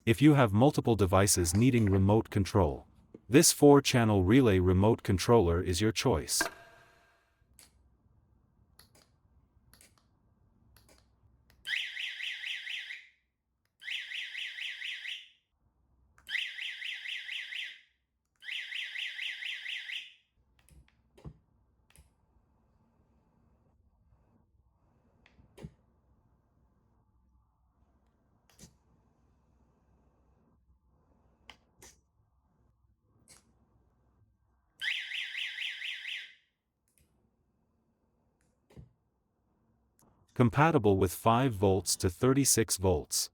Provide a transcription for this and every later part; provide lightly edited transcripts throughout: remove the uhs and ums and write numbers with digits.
if you have multiple devices needing remote control. This 4-channel relay remote controller is your choice. Compatible with 5 volts to 36 volts.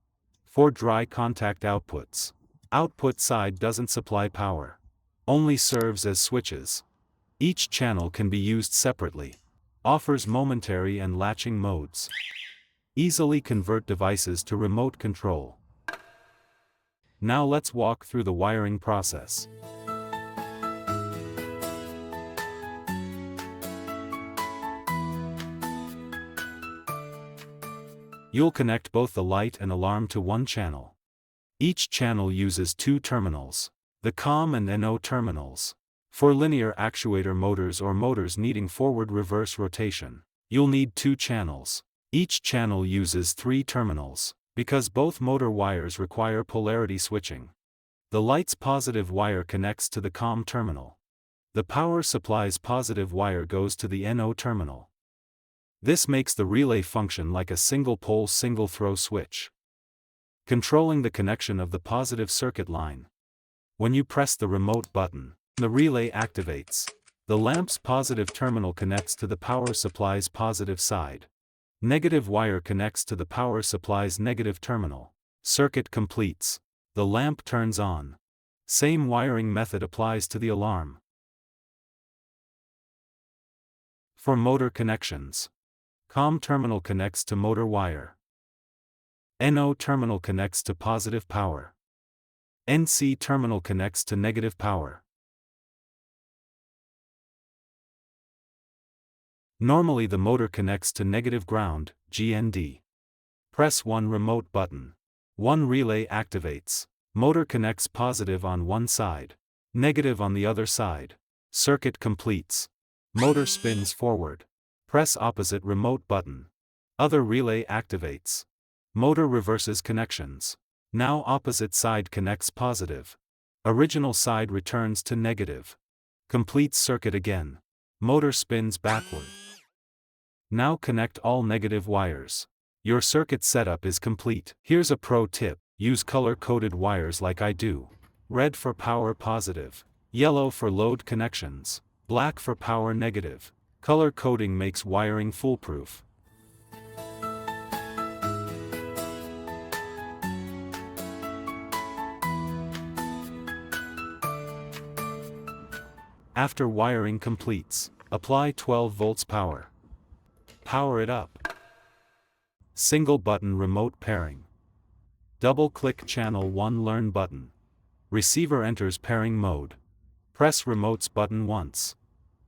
4 dry contact outputs. Output side doesn't supply power. Only serves as switches. Each channel can be used separately. Offers momentary and latching modes. Easily convert devices to remote control. Now let's walk through the wiring process. You'll connect both the light and alarm to one channel. Each channel uses 2 terminals, the COM and NO terminals. For linear actuator motors or motors needing forward-reverse rotation, you'll need 2 channels. Each channel uses 3 terminals, because both motor wires require polarity switching. The light's positive wire connects to the COM terminal. The power supply's positive wire goes to the NO terminal. This makes the relay function like a single-pole single-throw switch, controlling the connection of the positive circuit line. When you press the remote button, the relay activates. The lamp's positive terminal connects to the power supply's positive side. Negative wire connects to the power supply's negative terminal. Circuit completes. The lamp turns on. Same wiring method applies to the alarm. For motor connections, COM terminal connects to motor wire. NO terminal connects to positive power. NC terminal connects to negative power. Normally the motor connects to negative ground, GND. Press 1 remote button. 1 relay activates. Motor connects positive on one side, negative on the other side. Circuit completes. Motor spins forward. Press opposite remote button. Other relay activates. Motor reverses connections. Now opposite side connects positive. Original side returns to negative. Completes circuit again. Motor spins backward. Now connect all negative wires. Your circuit setup is complete. Here's a pro tip: use color-coded wires like I do. Red for power positive, yellow for load connections, black for power negative. Color coding makes wiring foolproof. After wiring completes, apply 12 volts power. Power it up. Single button remote pairing. Double-click channel 1 learn button. Receiver enters pairing mode. Press remotes button once.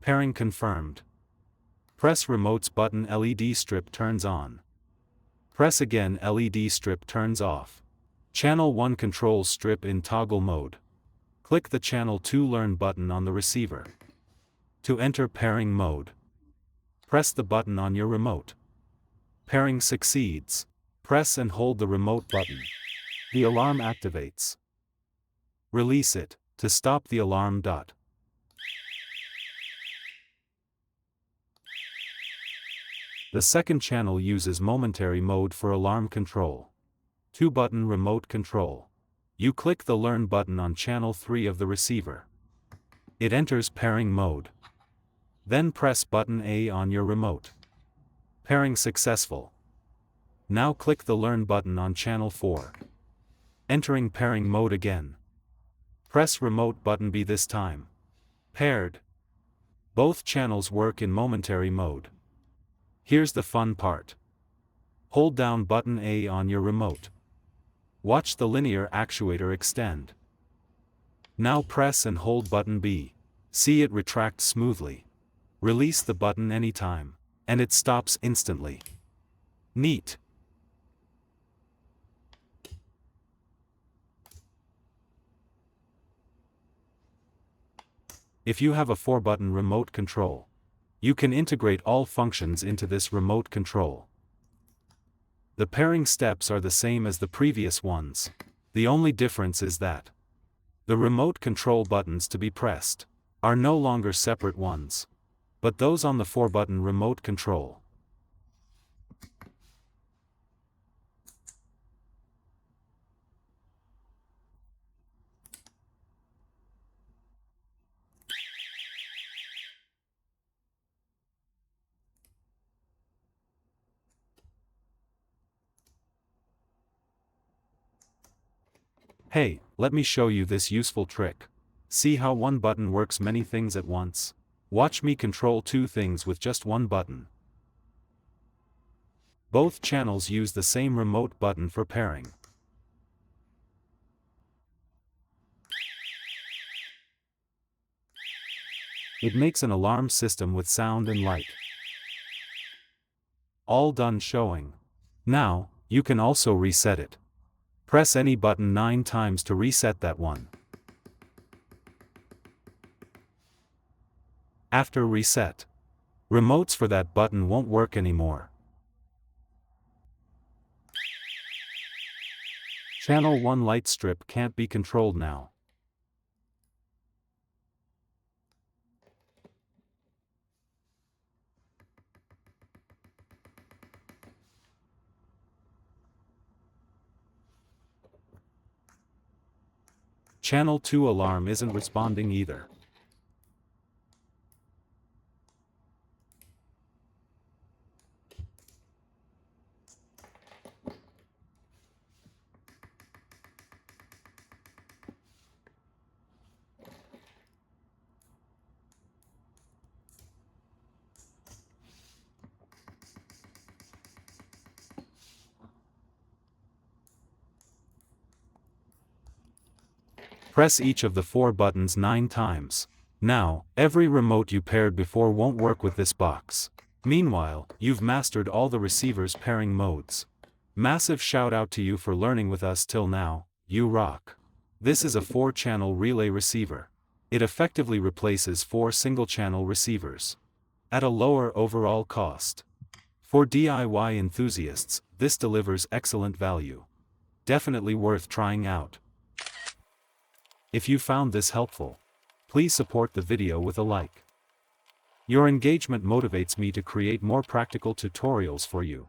Pairing confirmed. Press remotes button, LED strip turns on. Press again, LED strip turns off. Channel 1 controls strip in toggle mode. Click the channel 2 learn button on the receiver. To enter pairing mode, press the button on your remote. Pairing succeeds. Press and hold the remote button. The alarm activates. Release it, to stop the alarm. The second channel uses momentary mode for alarm control. 2-button remote control. You click the learn button on channel 3 of the receiver. It enters pairing mode. Then press button A on your remote. Pairing successful. Now click the learn button on channel 4. Entering pairing mode again. Press remote button B this time. Paired. Both channels work in momentary mode. Here's the fun part. Hold down button A on your remote. Watch the linear actuator extend. Now press and hold button B. See it retract smoothly. Release the button anytime, and it stops instantly. Neat. If you have a 4-button remote control, you can integrate all functions into this remote control. The pairing steps are the same as the previous ones. The only difference is that the remote control buttons to be pressed are no longer separate ones, but those on the 4-button remote control. Hey, let me show you this useful trick. See how one button works many things at once? Watch me control 2 things with just one button. Both channels use the same remote button for pairing. It makes an alarm system with sound and light. All done showing. Now, you can also reset it. Press any button 9 times to reset that one. After reset, remotes for that button won't work anymore. Channel 1 light strip can't be controlled now. Channel 2 alarm isn't responding either. Press each of the 4 buttons 9 times. Now, every remote you paired before won't work with this box. Meanwhile, you've mastered all the receiver's pairing modes. Massive shout out to you for learning with us till now, you rock. This is a 4-channel relay receiver. It effectively replaces 4 single-channel receivers at a lower overall cost. For DIY enthusiasts, this delivers excellent value. Definitely worth trying out. If you found this helpful, please support the video with a like. Your engagement motivates me to create more practical tutorials for you.